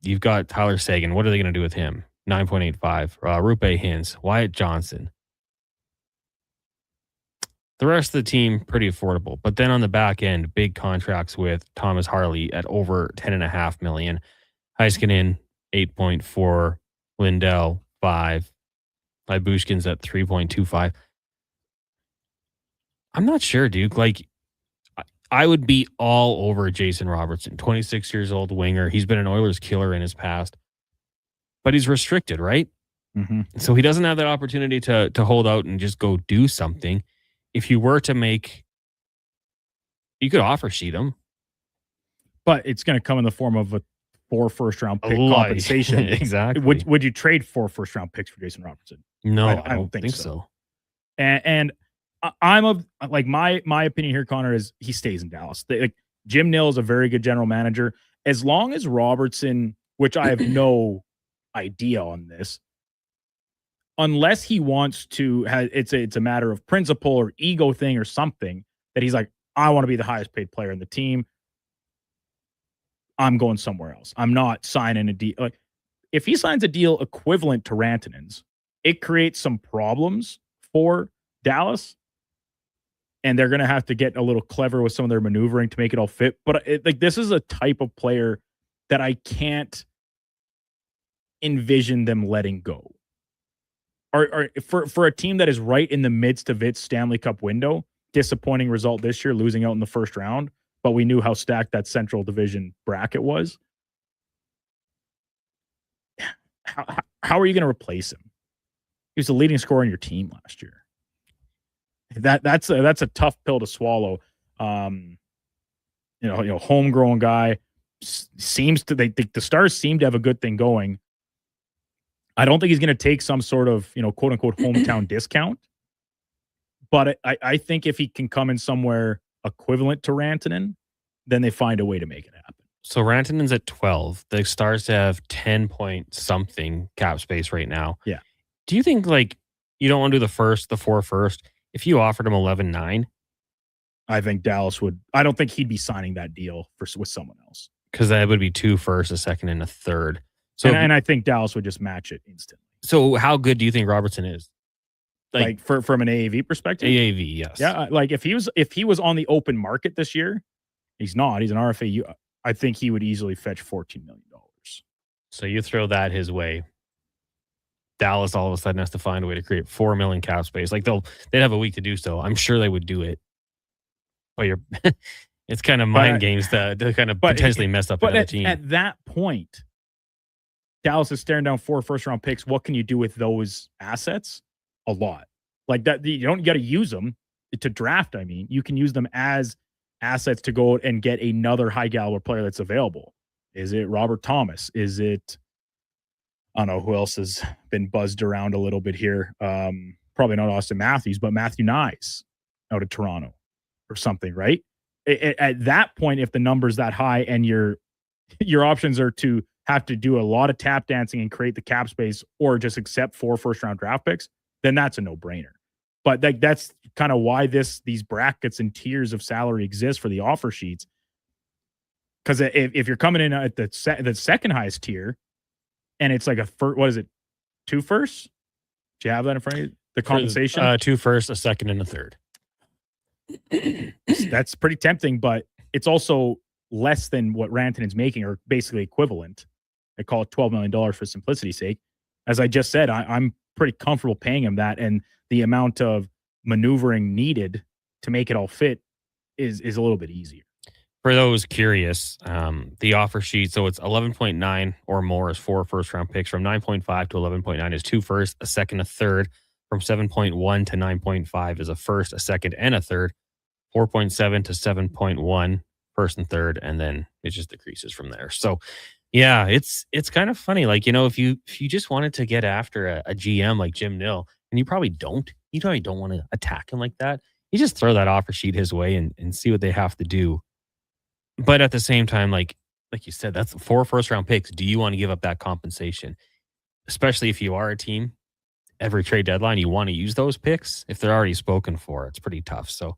You've got Tyler Seguin. What are they going to do with him? 9.85. Rupe Hintz. Wyatt Johnson. The rest of the team, pretty affordable. But then on the back end, big contracts with Thomas Harley at over $10.5 million. Heiskanen, 8.4. Lindell, 5. Lyubushkin's at 3.25. I'm not sure, Duke. I would be all over Jason Robertson, 26 years old winger. He's been an Oilers killer in his past, but he's restricted, right? Mm-hmm. So he doesn't have that opportunity to hold out and just go do something. If you were to you could offer sheet him. But it's going to come in the form of a 4 first-round pick lot. compensation. Exactly. Would you trade 4 first-round picks for Jason Robertson? No, I don't think so. And I'm of like my opinion here, Connor, is he stays in Dallas. Like Jim Nill is a very good general manager. As long as Robertson, which I have no idea on this, unless he wants to, it's a matter of principle or ego thing or something that he's like, I want to be the highest paid player in the team. I'm going somewhere else. I'm not signing a deal. Like, if he signs a deal equivalent to Rantanen's, it creates some problems for Dallas, and they're going to have to get a little clever with some of their maneuvering to make it all fit. But this is a type of player that I can't envision them letting go. Or for a team that is right in the midst of its Stanley Cup window, disappointing result this year, losing out in the first round, but we knew how stacked that Central Division bracket was. How are you going to replace him? He was the leading scorer in your team last year. That's a tough pill to swallow. Homegrown guy seems to the Stars seem to have a good thing going. I don't think he's going to take some sort of quote unquote hometown discount, but I think if he can come in somewhere equivalent to Rantanen, then they find a way to make it happen. So Rantanen's at 12. The Stars have 10 point something cap space right now. Yeah. Do you think you don't want to do the 4 first? If you offered him 11-9, I think Dallas would. I don't think he'd be signing that deal with someone else, because that would be 2 firsts, a second, and a third. So, and I think Dallas would just match it instantly. So, how good do you think Robertson is? From an AAV perspective? AAV, yes. Yeah, if he was on the open market this year, he's not. He's an RFA. I think he would easily fetch $14 million. So you throw that his way. Dallas all of a sudden has to find a way to create $4 million cap space. They'd have a week to do so. I'm sure they would do it. But it's kind of mind games to kind of potentially mess up another team. At that point, Dallas is staring down 4 first-round picks. What can you do with those assets? A lot. Like that, you don't got to use them to draft. I mean, you can use them as assets to go and get another high-caliber player that's available. Is it Robert Thomas? Is it, I don't know who else has been buzzed around a little bit here. Probably not Austin Matthews, but Matthew Nyes out of Toronto or something, right? At that point, if the number's that high and your options are to have to do a lot of tap dancing and create the cap space or just accept 4 first-round draft picks, then that's a no-brainer. But that's kind of why these brackets and tiers of salary exist for the offer sheets. Because if you're coming in at the second highest tier, and it's like what is it, 2 firsts? Do you have that in front of you? The compensation? 2 firsts, a second, and a third. That's pretty tempting, but it's also less than what Rantanen's making, or basically equivalent. I call it $12 million for simplicity's sake. As I just said, I'm pretty comfortable paying him that, and the amount of maneuvering needed to make it all fit is a little bit easier. For those curious, the offer sheet, so it's 11.9 or more is 4 first-round picks. From 9.5 to 11.9 is 2 firsts, a second, a third. From 7.1 to 9.5 is a first, a second, and a third. 4.7 to 7.1, first and third, and then it just decreases from there. So, yeah, it's kind of funny. If you just wanted to get after a GM like Jim Nill, and you probably don't want to attack him like that. You just throw that offer sheet his way and see what they have to do. But at the same time, like you said, that's 4 first-round picks. Do you want to give up that compensation? Especially if you are a team, every trade deadline, you want to use those picks. If they're already spoken for, it's pretty tough. So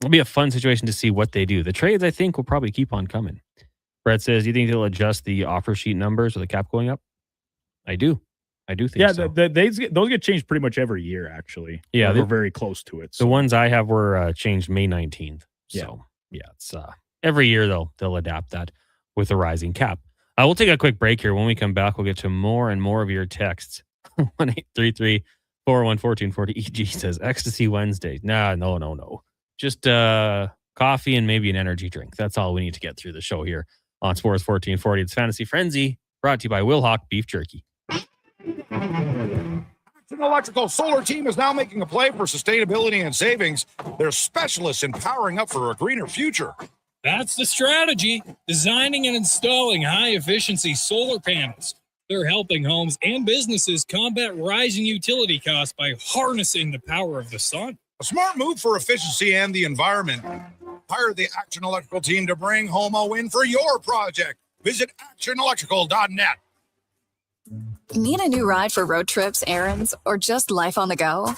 it'll be a fun situation to see what they do. The trades, I think, will probably keep on coming. Brett says, do you think they'll adjust the offer sheet numbers with the cap going up? I do think so. Those get changed pretty much every year, actually. Yeah, they're very close to it. So. The ones I have were changed May 19th. So, it's every year they'll adapt that with a rising cap. We'll take a quick break here. When we come back, we'll get to more and more of your texts. 1-833-401-1440. EG says, Ecstasy Wednesday. No. Just coffee and maybe an energy drink. That's all we need to get through the show here on Sports 1440. It's Fantasy Frenzy, brought to you by Wilhauk Beef Jerky. An Electrical Solar Team is now making a play for sustainability and savings. They're specialists in powering up for a greener future. That's the strategy. Designing and installing high-efficiency solar panels. They're helping homes and businesses combat rising utility costs by harnessing the power of the sun. A smart move for efficiency and the environment. Hire the Action Electrical team to bring home a win for your project. Visit actionelectrical.net. Need a new ride for road trips, errands, or just life on the go?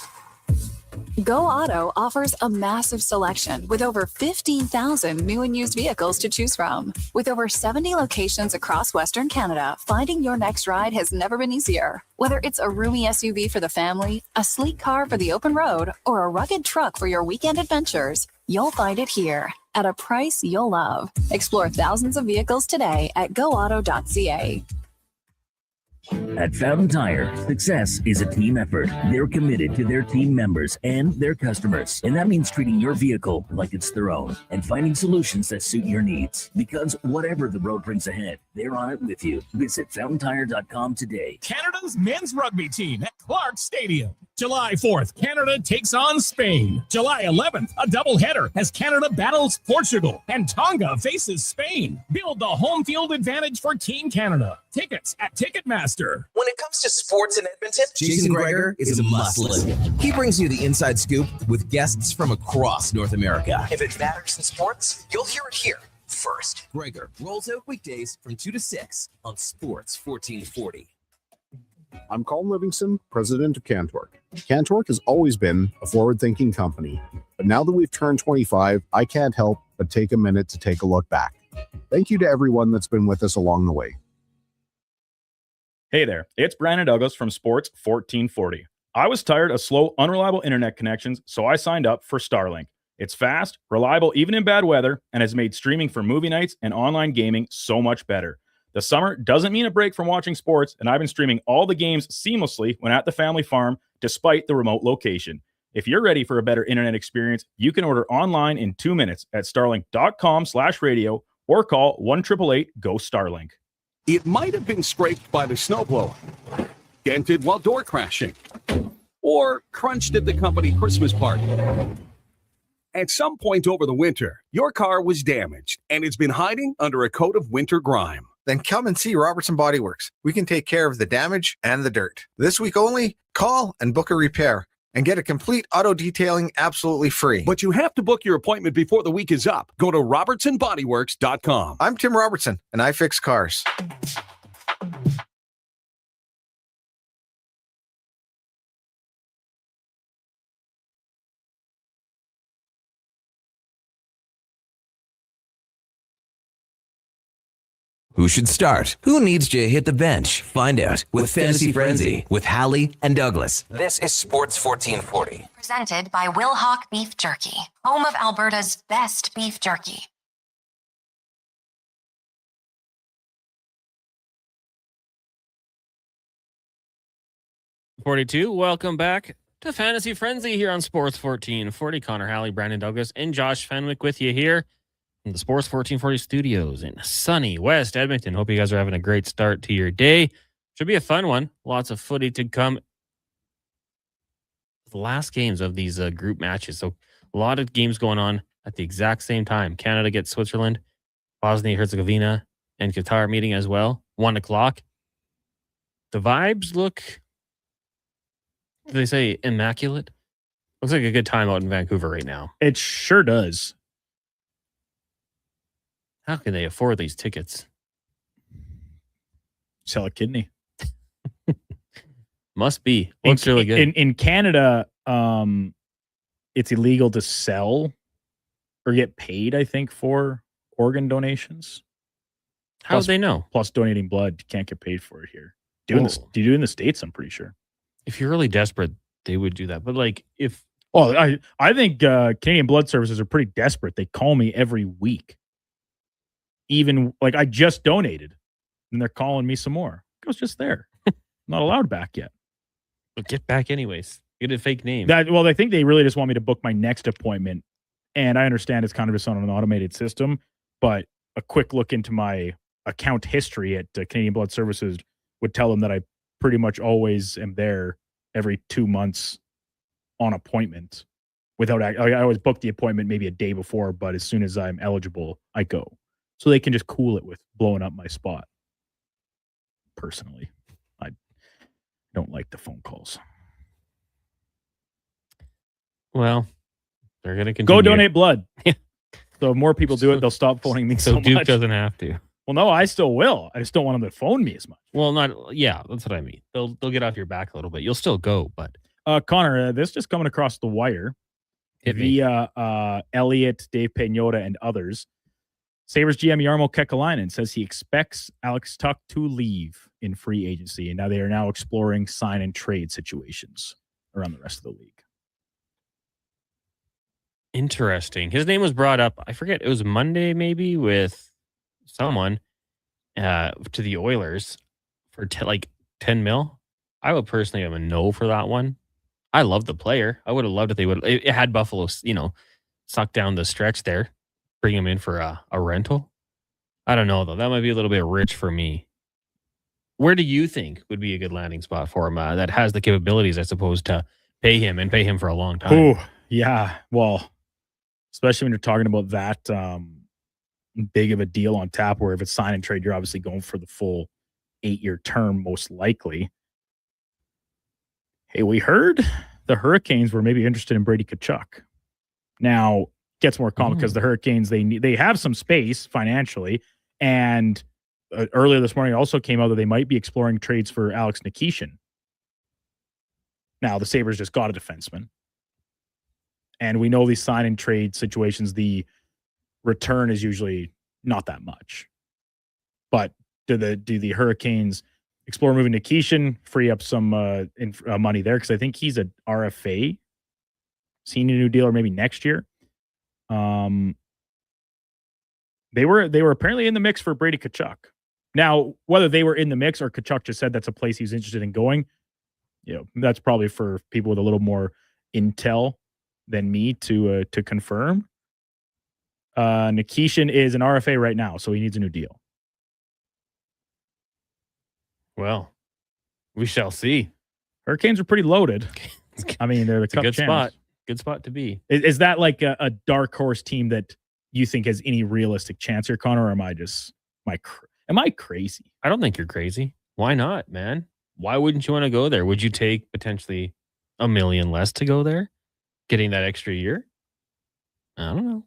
Go Auto offers a massive selection with over 15,000 new and used vehicles to choose from. With over 70 locations across Western Canada, finding your next ride has never been easier. Whether it's a roomy SUV for the family, a sleek car for the open road, or a rugged truck for your weekend adventures, you'll find it here at a price you'll love. Explore thousands of vehicles today at goauto.ca. At Fountain Tire, success is a team effort. They're committed to their team members and their customers. And that means treating your vehicle like it's their own and finding solutions that suit your needs. Because whatever the road brings ahead, they're on it with you. Visit fountaintire.com today. Canada's men's rugby team at Clark Stadium. July 4th, Canada takes on Spain. July 11th, a doubleheader as Canada battles Portugal and Tonga faces Spain. Build the home field advantage for Team Canada. Tickets at Ticketmaster. When it comes to sports in Edmonton, Jason Greger is a must-listen. He brings you the inside scoop with guests from across North America. If it matters in sports, you'll hear it here first. Greger rolls out weekdays from 2 to 6 on Sports 1440. I'm Colin Livingston, president of Cantork. Cantork has always been a forward-thinking company, but now that we've turned 25, I can't help but take a minute to take a look back. Thank you to everyone that's been with us along the way. Hey there, it's Brandon Douglas from Sports 1440. I was tired of slow, unreliable internet connections, so I signed up for Starlink. It's fast, reliable even in bad weather, and has made streaming for movie nights and online gaming so much better. The summer doesn't mean a break from watching sports, and I've been streaming all the games seamlessly when at the family farm, despite the remote location. If you're ready for a better internet experience, you can order online in 2 minutes at starlink.com/radio or call 1-888-GO-STARLINK. It might have been scraped by the snowblower, dented while door crashing, or crunched at the company Christmas party. At some point over the winter, your car was damaged, and it's been hiding under a coat of winter grime. Then come and see Robertson Body Works. We can take care of the damage and the dirt. This week only, call and book a repair and get a complete auto detailing absolutely free. But you have to book your appointment before the week is up. Go to robertsonbodyworks.com. I'm Tim Robertson, and I fix cars. Who should start? Who needs to hit the bench? Find out with Fantasy Frenzy with Halley and Douglas. This is Sports 1440. Presented by Will Hawk Beef Jerky, home of Alberta's best beef jerky. Welcome back to Fantasy Frenzy here on Sports 1440. Connor Halley, Brandon Douglas, and Josh Fenwick with you here in the Sports 1440 studios in sunny West Edmonton. Hope you guys are having a great start to your day. Should be a fun one. Lots of footy to come. The last games of these group matches. So a lot of games going on at the exact same time. Canada gets Switzerland, Bosnia-Herzegovina, and Qatar meeting as well. 1 o'clock. The vibes look, do they say immaculate? Looks like a good time out in Vancouver right now. It sure does. How can they afford these tickets? Sell a kidney. Must be. Looks really good. In Canada, it's illegal to sell or get paid, I think, for organ donations. How would they know? Plus donating blood, you can't get paid for it here. Do you do in the States, I'm pretty sure. If you're really desperate, they would do that. But like if... Oh, I think Canadian Blood Services are pretty desperate. They call me every week. Even like I just donated and they're calling me some more. It was just there. Not allowed back yet. But get back anyways. Get a fake name. Well, I think they really just want me to book my next appointment. And I understand it's kind of just on an automated system, but a quick look into my account history at Canadian Blood Services would tell them that I pretty much always am there every 2 months on appointment. I always book the appointment maybe a day before, but as soon as I'm eligible, I go. So they can just cool it with blowing up my spot. Personally, I don't like the phone calls. Well, they're going to continue. Go donate blood. So if more people do it, they'll stop phoning me so much. Duke doesn't have to. Well, no, I still will. I just don't want them to phone me as much. Well, that's what I mean. They'll get off your back a little bit. You'll still go, but Connor, this just coming across the wire via Elliot, Dave Peñota, and others. Sabres GM Jarmo Kekalainen says he expects Alex Tuch to leave in free agency, and now they are now exploring sign and trade situations around the rest of the league. Interesting. His name was brought up, I forget, it was Monday maybe, with someone to the Oilers for 10 mil. I would personally have a no for that one. I love the player. I would have loved if they would. It had Buffalo, suck down the stretch there, bring him in for a rental. I don't know, though. That might be a little bit rich for me. Where do you think would be a good landing spot for him that has the capabilities, I suppose, to pay him for a long time? Oh, yeah. Well, especially when you're talking about that big of a deal on tap, where if it's sign and trade, you're obviously going for the full 8-year term, most likely. Hey, we heard the Hurricanes were maybe interested in Brady Tkachuk. Now, it gets more common because the Hurricanes, they have some space financially, and earlier this morning it also came out that they might be exploring trades for Alex Nikishin. Now, the Sabres just got a defenseman. And we know these sign and trade situations, the return is usually not that much. But do the Hurricanes explore moving to Keeshan, free up some money there? Because I think he's an RFA, seeing a new deal, or maybe next year. They were apparently in the mix for Brady Tkachuk. Now, whether they were in the mix or Tkachuk just said that's a place he's interested in going, that's probably for people with a little more intel than me to confirm. Nikishin is an RFA right now, so he needs a new deal. Well, we shall see. Hurricanes are pretty loaded. I mean, they're the Cup good champs. spot. Good spot to be. Is that like a dark horse team that you think has any realistic chance here, Connor? Or am I crazy? I don't think you're crazy. Why not, man? Why wouldn't you want to go there? Would you take potentially $1 million less to go there? Getting that extra year? I don't know.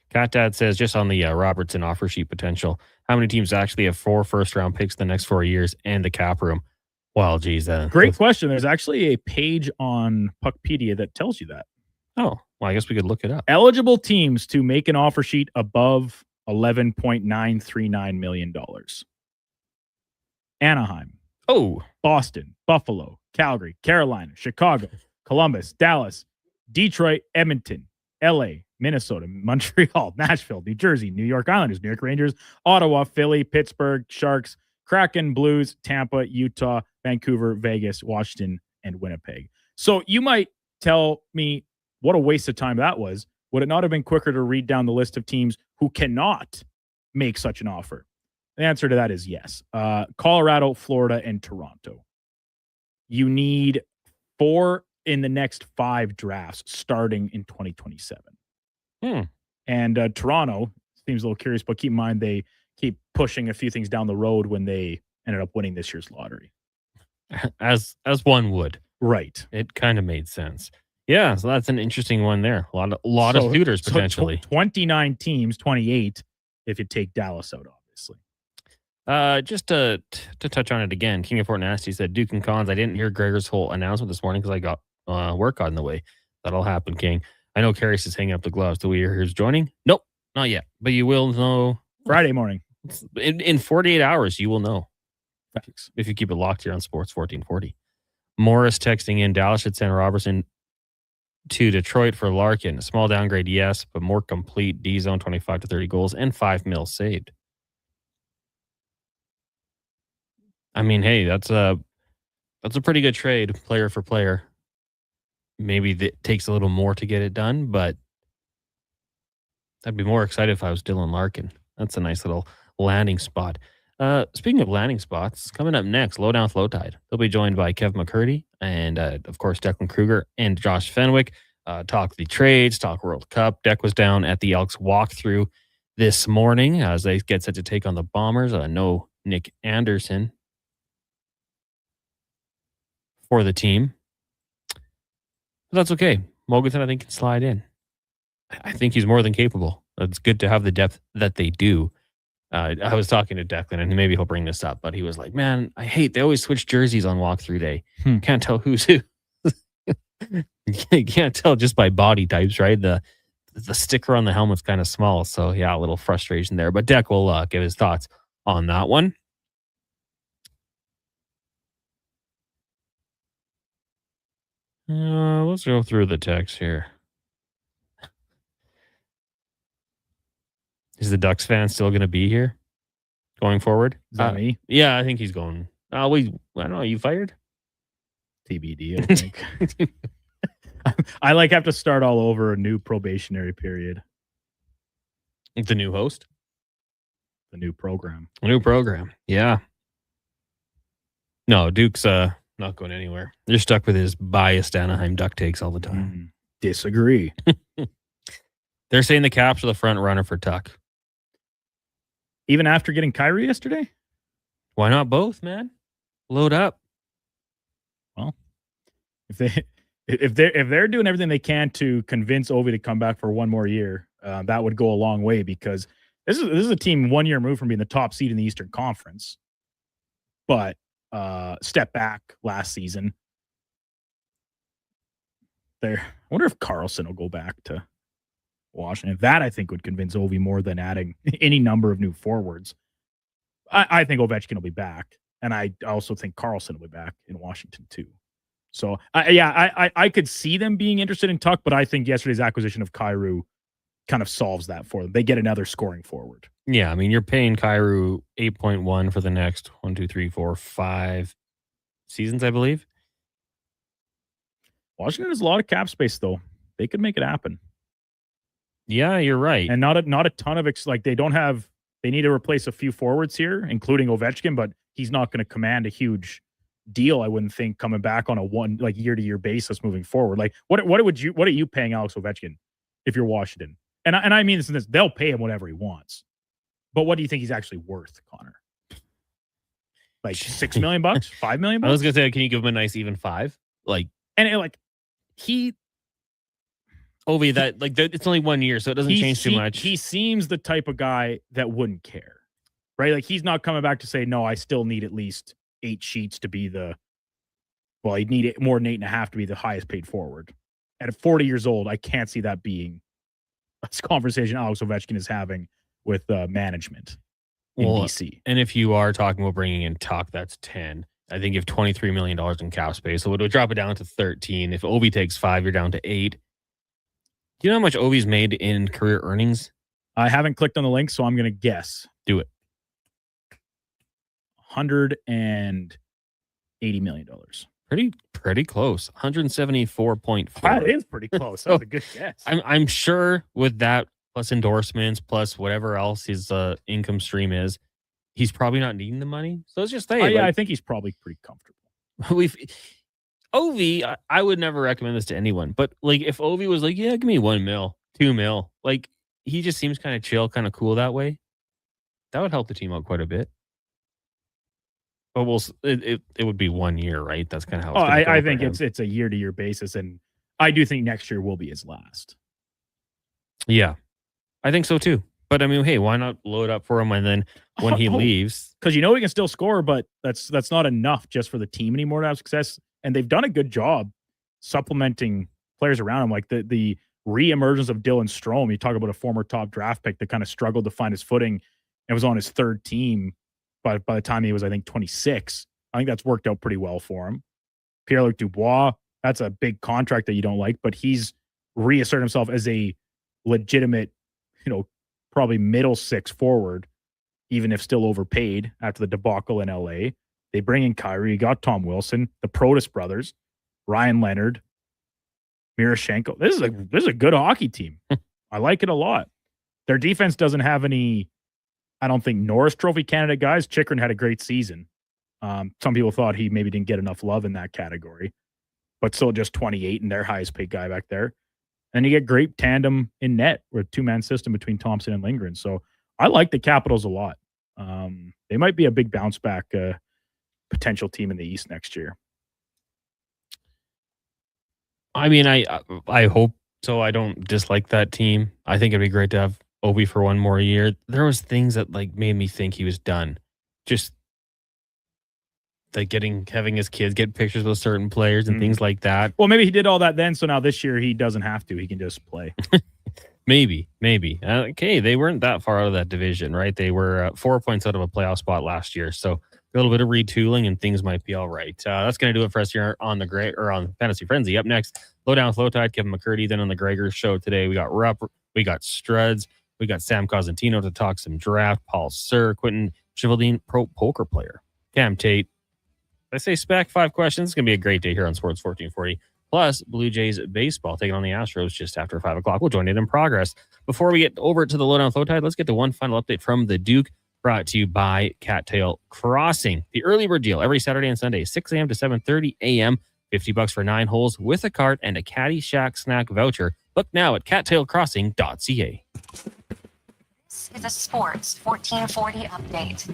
Cat Dad says, just on the Robertson offer sheet potential, how many teams actually have 4 first-round picks the next 4 years and the cap room? Well, geez. Great question. There's actually a page on Puckpedia that tells you that. Oh, well, I guess we could look it up. Eligible teams to make an offer sheet above $11.939 million. Anaheim. Boston. Buffalo. Calgary. Carolina. Chicago. Columbus. Dallas. Detroit. Edmonton. LA. Minnesota. Montreal. Nashville. New Jersey. New York Islanders. New York Rangers. Ottawa. Philly. Pittsburgh. Sharks. Kraken. Blues. Tampa. Utah. Vancouver. Vegas. Washington. And Winnipeg. So you might tell me what a waste of time that was. Would it not have been quicker to read down the list of teams who cannot make such an offer? The answer to that is yes. Colorado, Florida, and Toronto. You need 4 in the next 5 drafts starting in 2027. And Toronto seems a little curious, but keep in mind they keep pushing a few things down the road when they ended up winning this year's lottery. As one would. Right. It kind of made sense. Yeah, so that's an interesting one there. A lot of suitors potentially. 29 teams, 28 if you take Dallas out, obviously. Just to touch on it again, King of Fort Nasty said, Duke and Cons, I didn't hear Gregor's whole announcement this morning because I got work on the way. That'll happen, King. I know Carius is hanging up the gloves. Do we hear who's joining? Nope, not yet. But you will know. Friday morning. In 48 hours, you will know. Thanks. If you keep it locked here on Sports 1440. Morris texting in, Dallas should send Robertson to Detroit for Larkin. A small downgrade, yes, but more complete. D-zone, 25 to 30 goals and 5 mil saved. I mean, hey, that's a pretty good trade, player for player. Maybe it takes a little more to get it done, but I'd be more excited if I was Dylan Larkin. That's a nice little landing spot. Speaking of landing spots, coming up next, Low Down Flow Tide. They'll be joined by Kev McCurdy and, of course, Declan Kruger and Josh Fenwick. talk the trades, talk World Cup. Deck was down at the Elks walkthrough this morning as they get set to take on the Bombers. No Nick Anderson for the team. But that's okay. Mogensen, I think, can slide in. I think he's more than capable. It's good to have the depth that they do. I was talking to Declan, and maybe he'll bring this up, but he was like, man, I hate they always switch jerseys on walkthrough day. Can't tell who's who. You can't tell just by body types, right? The sticker on the helmet's kind of small, so yeah, a little frustration there. But Deck will give his thoughts on that one. Let's go through the text here. Is the Ducks fan still going to be here going forward? Is that me? Yeah, I think he's going. I don't know. Are you fired? TBD, I think. I have to start all over, a new probationary period. The new host? The new program. A new program. Yeah. No, Duke's not going anywhere. They're stuck with his biased Anaheim Duck takes all the time. Disagree. They're saying the Caps are the front runner for Tuck. Even after getting Kyrie yesterday? Why not both, man? Load up. Well, if they're doing everything they can to convince Ovi to come back for one more year, that would go a long way, because this is a team 1 year removed from being the top seed in the Eastern Conference, but step back last season. I wonder if Carlson will go back to Washington. That, I think, would convince Ovi more than adding any number of new forwards. I think Ovechkin will be back, and I also think Carlson will be back in Washington too. So, I could see them being interested in Tuck, but I think yesterday's acquisition of Kyrou kind of solves that for them. They get another scoring forward. Yeah, I mean, you're paying Kyrou 8.1 for the next 1, 2, 3, 4, 5 seasons, I believe. Washington has a lot of cap space, though. They could make it happen. Yeah, you're right. And not a ton of they need to replace a few forwards here, including Ovechkin, but he's not going to command a huge deal, I wouldn't think, coming back on a year-to-year basis moving forward. Like, what are you paying Alex Ovechkin if you're Washington? And I mean this in this, they'll pay him whatever he wants. But what do you think he's actually worth, Connor? Like $6 million, $5 million? I was gonna say, can you give him a nice even 5? Ovi, it's only 1 year, so it doesn't change too much. He seems the type of guy that wouldn't care, right? Like, he's not coming back to say, no, I still need at least 8 sheets to be he'd need it more than 8.5 to be the highest paid forward. At 40 years old, I can't see that being a conversation Alex Ovechkin is having with management in DC. And if you are talking about bringing in Tuck, that's 10. I think you have $23 million in cap space, so it would drop it down to 13. If Ovi takes 5, you're down to 8. Do you know how much Ovi's made in career earnings? I haven't clicked on the link, so I'm going to guess. Do it. $180 million. Pretty close. 174.4. That is pretty close. That's a good guess. I'm sure with that, plus endorsements, plus whatever else his income stream is, he's probably not needing the money. So let's just say, I think he's probably pretty comfortable. Ovi, I would never recommend this to anyone, but if Ovi was like, yeah, give me $1 million, $2 million, he just seems kind of chill, kind of cool that way. That would help the team out quite a bit. But it would be 1 year, right? That's kind of how it's I think it's a year-to-year basis, and I do think next year will be his last. Yeah, I think so too. But I mean, hey, why not load up for him, and then when he leaves, because he can still score, but that's not enough just for the team anymore to have success. And they've done a good job supplementing players around him, like the re-emergence of Dylan Strome. You talk about a former top draft pick that kind of struggled to find his footing and was on his third team by the time he was, I think, 26. I think that's worked out pretty well for him. Pierre-Luc Dubois, that's a big contract that you don't like, but he's reasserted himself as a legitimate, probably middle six forward, even if still overpaid after the debacle in LA. They bring in Kyrie, you got Tom Wilson, the Protas brothers, Ryan Leonard, Miroshchenko. This is a good hockey team. I like it a lot. Their defense doesn't have any, I don't think, Norris Trophy candidate guys. Chychrun had a great season. Some people thought he maybe didn't get enough love in that category, but still just 28 and their highest paid guy back there. And you get great tandem in net with two-man system between Thompson and Lindgren. So I like the Capitals a lot. They might be a big bounce back potential team in the East next year. I mean, I hope so. I don't dislike that team. I think it'd be great to have Obi for one more year. There was things that like made me think he was done. Just like having his kids get pictures with certain players and things like that. Well, maybe he did all that then, so now this year he doesn't have to. He can just play. Maybe. Okay, they weren't that far out of that division, right? They were 4 points out of a playoff spot last year, so a little bit of retooling and things might be all right. That's going to do it for us here on on Fantasy Frenzy. Up next, Lowdown with Lowtide, Kevin McCurdy. Then on the Gregor Show today, we got Rupp, we got Struds, we got Sam Cosentino to talk some draft, Paul Sir, Quentin Chivaldine, pro poker player, Cam Tate. I say spec 5 questions. It's going to be a great day here on Sports 1440. Plus, Blue Jays baseball taking on the Astros just after 5 o'clock. We'll join it in progress. Before we get over to the Lowdown with Lowtide, let's get to one final update from the Duke, brought to you by Cattail Crossing. The early bird deal every Saturday and Sunday, 6 a.m. to 7:30 a.m. $50 for 9 holes with a cart and a Caddy Shack snack voucher. Look now at cattailcrossing.ca. This is a Sports 1440 update.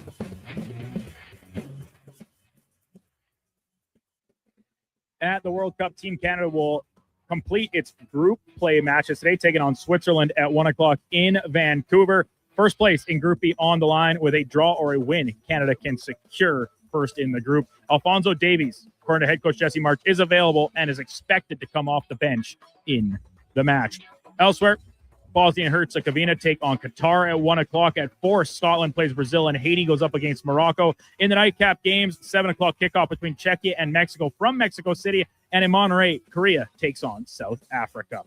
At the World Cup, Team Canada will complete its group play matches today, taking on Switzerland at 1 o'clock in Vancouver. First place in Group B on the line. With a draw or a win, Canada can secure first in the group. Alphonso Davies, according to head coach Jesse March, is available and is expected to come off the bench in the match. Elsewhere, Bosnia and Herzegovina take on Qatar at 1 o'clock. At 4, Scotland plays Brazil, and Haiti goes up against Morocco. In the nightcap games, 7 o'clock kickoff between Czechia and Mexico from Mexico City. And in Monterrey, Korea takes on South Africa.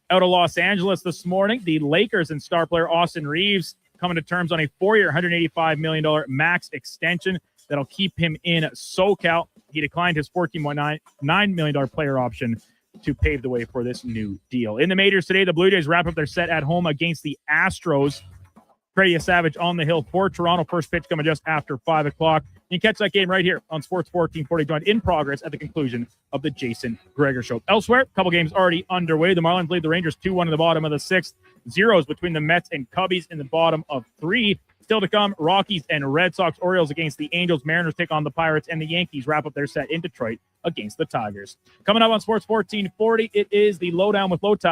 Out of Los Angeles this morning, the Lakers and star player Austin Reeves coming to terms on a 4-year, $185 million max extension that'll keep him in SoCal. He declined his $14.9 million player option to pave the way for this new deal. In the majors today, the Blue Jays wrap up their set at home against the Astros. Freddie Savage on the hill for Toronto. First pitch coming just after 5 o'clock. You can catch that game right here on Sports 1440, joined in progress at the conclusion of the Jason Gregor Show. Elsewhere, a couple games already underway. The Marlins lead the Rangers 2-1 in the bottom of the 6th. Zeros between the Mets and Cubbies in the bottom of 3. Still to come, Rockies and Red Sox. Orioles against the Angels. Mariners take on the Pirates, and the Yankees wrap up their set in Detroit against the Tigers. Coming up on Sports 1440, it is the Lowdown with Lowtide.